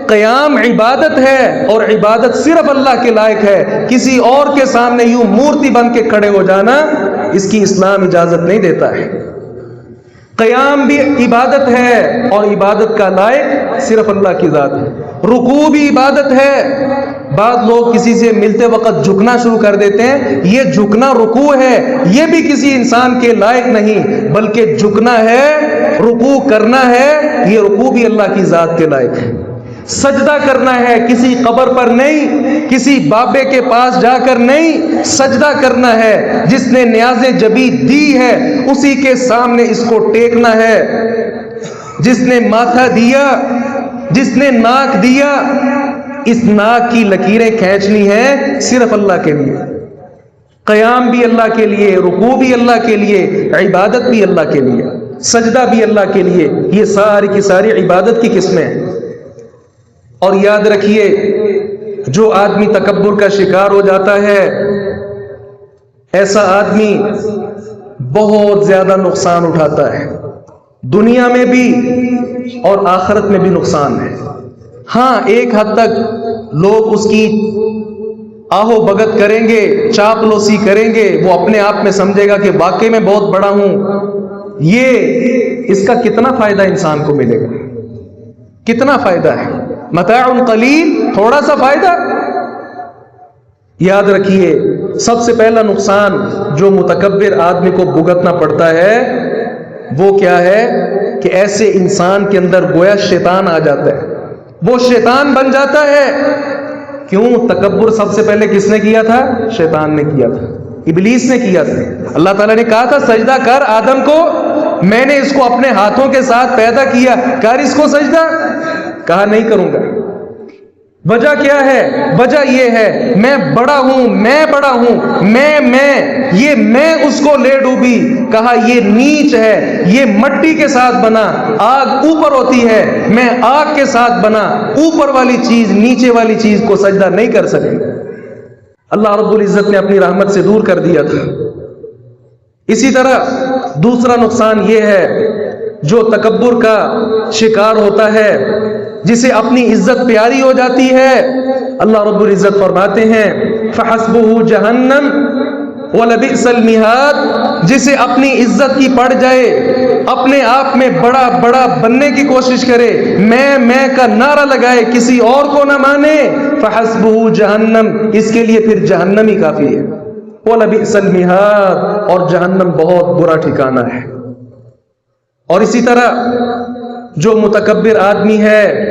Speaker 2: قیام عبادت ہے اور عبادت صرف اللہ کے لائق ہے. کسی اور کے سامنے یوں مورتی بن کے کھڑے ہو جانا اس کی اسلام اجازت نہیں دیتا ہے. قیام بھی عبادت ہے اور عبادت کا لائق صرف اللہ کی ذات ہے. رکوع بھی عبادت ہے. بعض لوگ کسی سے ملتے وقت جھکنا شروع کر دیتے ہیں، یہ جھکنا رکوع ہے. یہ بھی کسی انسان کے لائق نہیں، بلکہ جھکنا ہے، رکوع کرنا ہے، یہ رکوع بھی اللہ کی ذات کے لائق ہے. سجدہ کرنا ہے، کسی قبر پر نہیں، کسی بابے کے پاس جا کر نہیں، سجدہ کرنا ہے۔ جس نے نیاز جبی دی ہے اسی کے سامنے اس کو ٹیکنا ہے۔ جس نے ماتھا دیا، جس نے ناک دیا، اس ناک کی لکیریں کھینچنی ہیں صرف اللہ کے لیے۔ قیام بھی اللہ کے لیے، رکوع بھی اللہ کے لیے، عبادت بھی اللہ کے لیے، سجدہ بھی اللہ کے لیے۔ یہ ساری کی ساری عبادت کی قسمیں ہیں۔ اور یاد رکھیے، جو آدمی تکبر کا شکار ہو جاتا ہے، ایسا آدمی بہت زیادہ نقصان اٹھاتا ہے، دنیا میں بھی اور آخرت میں بھی نقصان ہے۔ ہاں، ایک حد تک لوگ اس کی آہو بھگت کریں گے، چاپلوسی کریں گے، وہ اپنے آپ میں سمجھے گا کہ واقعی میں بہت بڑا ہوں۔ یہ اس کا کتنا فائدہ انسان کو ملے گا؟ کتنا فائدہ ہے؟ متاع قلیل، تھوڑا سا فائدہ۔ یاد رکھیے، سب سے پہلا نقصان جو متکبر آدمی کو بھگتنا پڑتا ہے وہ کیا ہے کہ ایسے انسان کے اندر گویا شیطان آ جاتا ہے، وہ شیطان بن جاتا ہے۔ کیوں؟ تکبر سب سے پہلے کس نے کیا تھا؟ شیطان نے کیا تھا، ابلیس نے کیا تھا۔ اللہ تعالیٰ نے کہا تھا سجدہ کر آدم کو، میں نے اس کو اپنے ہاتھوں کے ساتھ پیدا کیا، کر اس کو سجدہ۔ کہا نہیں کروں گا۔ وجہ کیا ہے؟ وجہ یہ ہے میں بڑا ہوں، میں بڑا ہوں، میں یہ میں اس کو لے ڈوبی۔ کہا یہ نیچ ہے، یہ مٹی کے ساتھ بنا، آگ اوپر ہوتی ہے، میں آگ کے ساتھ بنا، اوپر والی چیز نیچے والی چیز کو سجدہ نہیں کر سکے۔ اللہ رب العزت نے اپنی رحمت سے دور کر دیا تھا۔ اسی طرح دوسرا نقصان یہ ہے، جو تکبر کا شکار ہوتا ہے، جسے اپنی عزت پیاری ہو جاتی ہے، اللہ رب العزت فرماتے ہیں فحسبہ جہنم ولبئس المہاد، جسے اپنی عزت کی پڑ جائے، اپنے آپ میں بڑا بڑا بننے کی کوشش کرے، میں کا نعرہ لگائے، کسی اور کو نہ مانے، فحسبہ جہنم، اس کے لیے پھر جہنم ہی کافی ہے۔ ولبئس المہاد، اور جہنم بہت برا ٹھکانہ ہے۔ اور اسی طرح جو متکبر آدمی ہے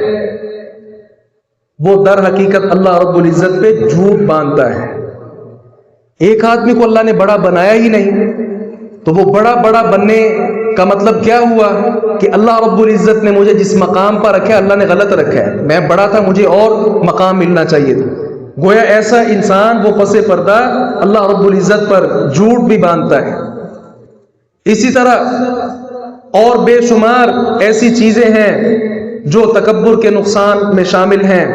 Speaker 2: وہ در حقیقت اللہ رب العزت پہ جھوٹ باندھتا ہے۔ ایک آدمی کو اللہ نے بڑا بنایا ہی نہیں، تو وہ بڑا بڑا بننے کا مطلب کیا ہوا کہ اللہ رب العزت نے مجھے جس مقام پر رکھا ہے اللہ نے غلط رکھا ہے، میں بڑا تھا، مجھے اور مقام ملنا چاہیے تھا۔ گویا ایسا انسان وہ پس پردہ اللہ رب العزت پر جھوٹ بھی باندھتا ہے۔ اسی طرح اور بے شمار ایسی چیزیں ہیں جو تکبر کے نقصان میں شامل ہیں،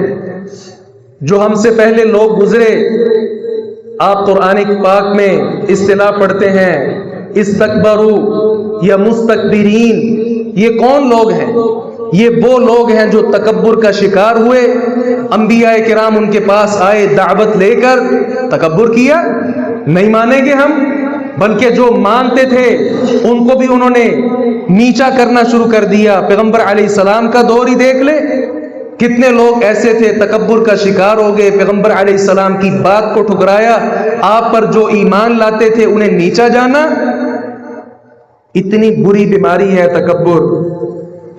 Speaker 2: جو ہم سے پہلے لوگ گزرے۔ آپ قرآن پاک میں اصطلاح پڑھتے ہیں استکبروا یا مستکبرین۔ یہ کون لوگ ہیں؟ یہ وہ لوگ ہیں جو تکبر کا شکار ہوئے، انبیاء کرام ان کے پاس آئے دعوت لے کر، تکبر کیا، نہیں مانیں گے ہم، بلکہ جو مانتے تھے ان کو بھی انہوں نے نیچا کرنا شروع کر دیا۔ پیغمبر علیہ السلام کا دور ہی دیکھ لے، کتنے لوگ ایسے تھے تکبر کا شکار ہو گئے، پیغمبر علیہ السلام کی بات کو ٹھکرایا، آپ پر جو ایمان لاتے تھے انہیں نیچا جانا۔ اتنی بری بیماری ہے تکبر،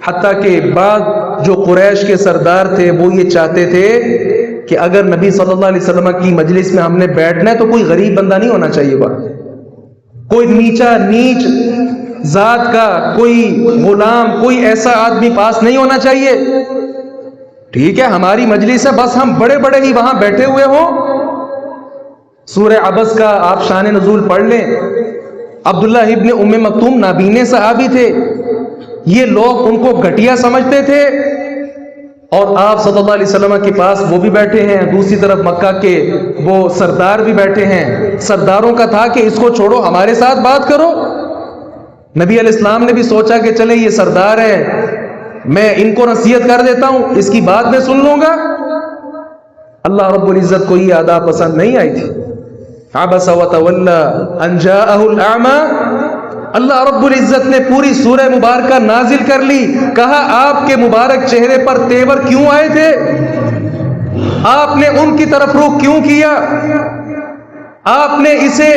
Speaker 2: حتیٰ کہ بعض جو قریش کے سردار تھے وہ یہ چاہتے تھے کہ اگر نبی صلی اللہ علیہ وسلم کی مجلس میں ہم نے بیٹھنا ہے تو کوئی غریب بندہ نہیں ہونا چاہیے، وہاں کوئی نیچ ذات کا، کوئی غلام، کوئی ایسا آدمی پاس نہیں ہونا چاہیے۔ ٹھیک ہے، ہماری مجلس ہے، بس ہم بڑے بڑے ہی وہاں بیٹھے ہوئے ہوں۔ سورہ عبس کا آپ شان نزول پڑھ لیں، عبداللہ ابن ام مکتوم نابینے صحابی تھے، یہ لوگ ان کو گھٹیا سمجھتے تھے، اور آپ صلی اللہ علیہ وسلم کے پاس وہ بھی بیٹھے ہیں، دوسری طرف مکہ کے وہ سردار بھی بیٹھے ہیں۔ سرداروں کا تھا کہ اس کو چھوڑو، ہمارے ساتھ بات کرو۔ نبی علیہ السلام نے بھی سوچا کہ چلے یہ سردار ہیں، میں ان کو نصیحت کر دیتا ہوں، اس کی بات میں سن لوں گا۔ اللہ رب العزت کو یہ ادا پسند نہیں آئی تھی۔ عبس وتولى ان جاءه الاعمى، اللہ رب العزت نے پوری سورہ مبارکہ نازل کر لی، کہا آپ کے مبارک چہرے پر تیور کیوں آئے تھے؟ آپ نے ان کی طرف رخ کیوں کیا؟ آپ نے اسے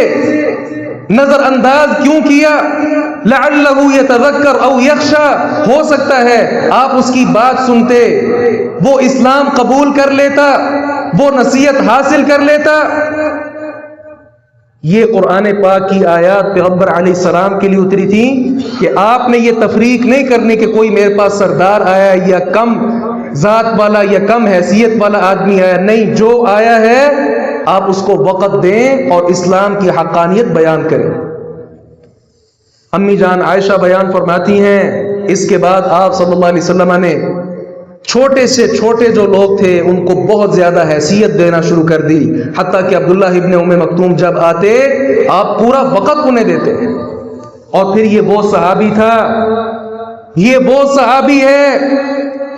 Speaker 2: نظر انداز کیوں کیا؟ لعلہ یتذکر او یخشی، ہو سکتا ہے آپ اس کی بات سنتے، وہ اسلام قبول کر لیتا، وہ نصیحت حاصل کر لیتا۔ یہ قرآن پاک کی آیات پیغمبر علیہ السلام کے لیے اتری تھی کہ آپ نے یہ تفریق نہیں کرنی کہ کوئی میرے پاس سردار آیا یا کم ذات والا یا کم حیثیت والا آدمی آیا، نہیں، جو آیا ہے آپ اس کو وقت دیں اور اسلام کی حقانیت بیان کریں۔ امی جان عائشہ بیان فرماتی ہیں اس کے بعد آپ صلی اللہ علیہ وسلم نے چھوٹے سے چھوٹے جو لوگ تھے ان کو بہت زیادہ حیثیت دینا شروع کر دی، حتیٰ کہ عبداللہ ابن ام مکتوم جب آتے آپ پورا وقت انہیں دیتے۔ اور پھر یہ وہ صحابی تھا، یہ وہ صحابی ہے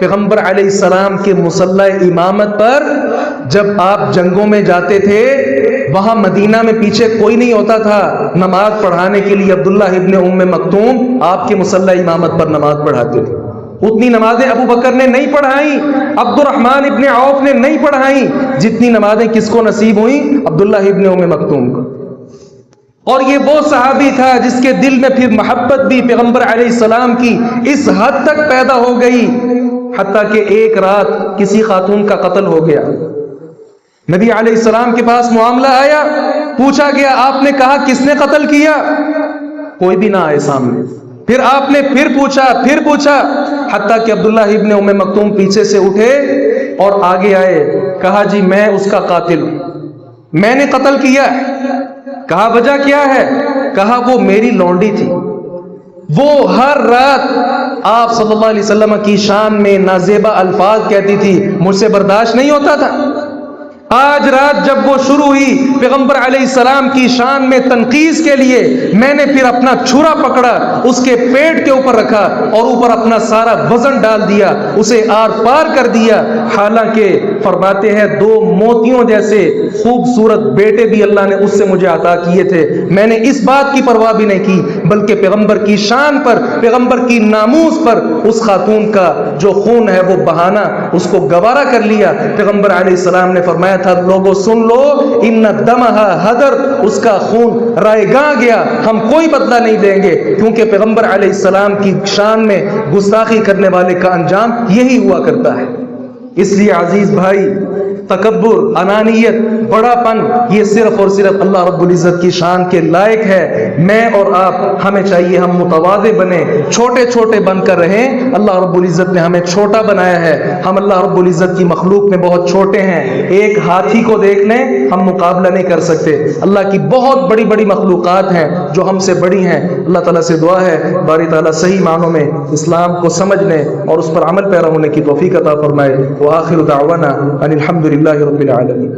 Speaker 2: پیغمبر علیہ السلام کے مصلی امامت پر جب آپ جنگوں میں جاتے تھے، وہاں مدینہ میں پیچھے کوئی نہیں ہوتا تھا نماز پڑھانے کے لیے، عبداللہ ابن ام مکتوم آپ کے مصلی امامت پر نماز پڑھاتے تھے۔ اتنی نمازیں ابو بکر نے نہیں پڑھائیں، عبد الرحمن ابن عوف نے نہیں پڑھائیں، جتنی نمازیں کس کو نصیب ہوئیں؟ عبداللہ ابن ام مکتوم کو۔ اور یہ وہ صحابی تھا جس کے دل میں پھر محبت بھی پیغمبر علیہ السلام کی اس حد تک پیدا ہو گئی، حتیٰ کہ ایک رات کسی خاتون کا قتل ہو گیا، نبی علیہ السلام کے پاس معاملہ آیا، پوچھا گیا آپ نے کہا کس نے قتل کیا؟ کوئی بھی نہ آئے سامنے۔ پھر آپ نے پھر پوچھا، حتیٰ کہ عبداللہ ابن ام مکتوم پیچھے سے اٹھے اور آگے آئے، کہا جی میں اس کا قاتل ہوں، میں نے قتل کیا ہے۔ کہا وجہ کیا ہے؟ کہا وہ میری لونڈی تھی، وہ ہر رات آپ صلی اللہ علیہ وسلم کی شان میں نازیبہ الفاظ کہتی تھی، مجھ سے برداشت نہیں ہوتا تھا۔ آج رات جب وہ شروع ہوئی پیغمبر علیہ السلام کی شان میں تنقیص کے لیے، میں نے پھر اپنا چھرا پکڑا، اس کے پیٹ کے اوپر رکھا اور اوپر اپنا سارا وزن ڈال دیا، اسے آر پار کر دیا۔ حالانکہ فرماتے ہیں 2 موتیوں جیسے خوبصورت بیٹے بھی اللہ نے اس سے مجھے عطا کیے تھے، میں نے اس بات کی پرواہ بھی نہیں کی، بلکہ پیغمبر کی شان پر، پیغمبر کی ناموس پر اس خاتون کا جو خون ہے وہ بہانا اس کو گوارا کر لیا۔ پیغمبر علیہ السلام نے فرمایا تھا لوگوں سن لو، ان دمہا حدر، اس کا خون رائے گاں گیا، ہم کوئی بدلہ نہیں دیں گے، کیونکہ پیغمبر علیہ السلام کی شان میں گستاخی کرنے والے کا انجام یہی ہوا کرتا ہے۔ اس لیے عزیز بھائی، تکبر، انانیت، بڑا پن، یہ صرف اور صرف اللہ رب العزت کی شان کے لائق ہے۔ میں اور آپ، ہمیں چاہیے ہم متواضع بنیں، چھوٹے چھوٹے بن کر رہیں۔ اللہ رب العزت نے ہمیں چھوٹا بنایا ہے، ہم اللہ رب العزت کی مخلوق میں بہت چھوٹے ہیں۔ ایک ہاتھی کو دیکھ لیں، ہم مقابلہ نہیں کر سکتے، اللہ کی بہت بڑی بڑی مخلوقات ہیں جو ہم سے بڑی ہیں۔ اللہ تعالیٰ سے دعا ہے باری تعالیٰ صحیح معنوں میں اسلام کو سمجھنے اور اس پر عمل پیرا ہونے کی توفیق عطا فرمائے۔ وآخر دعوانا ان الحمد للہ رب العالمین۔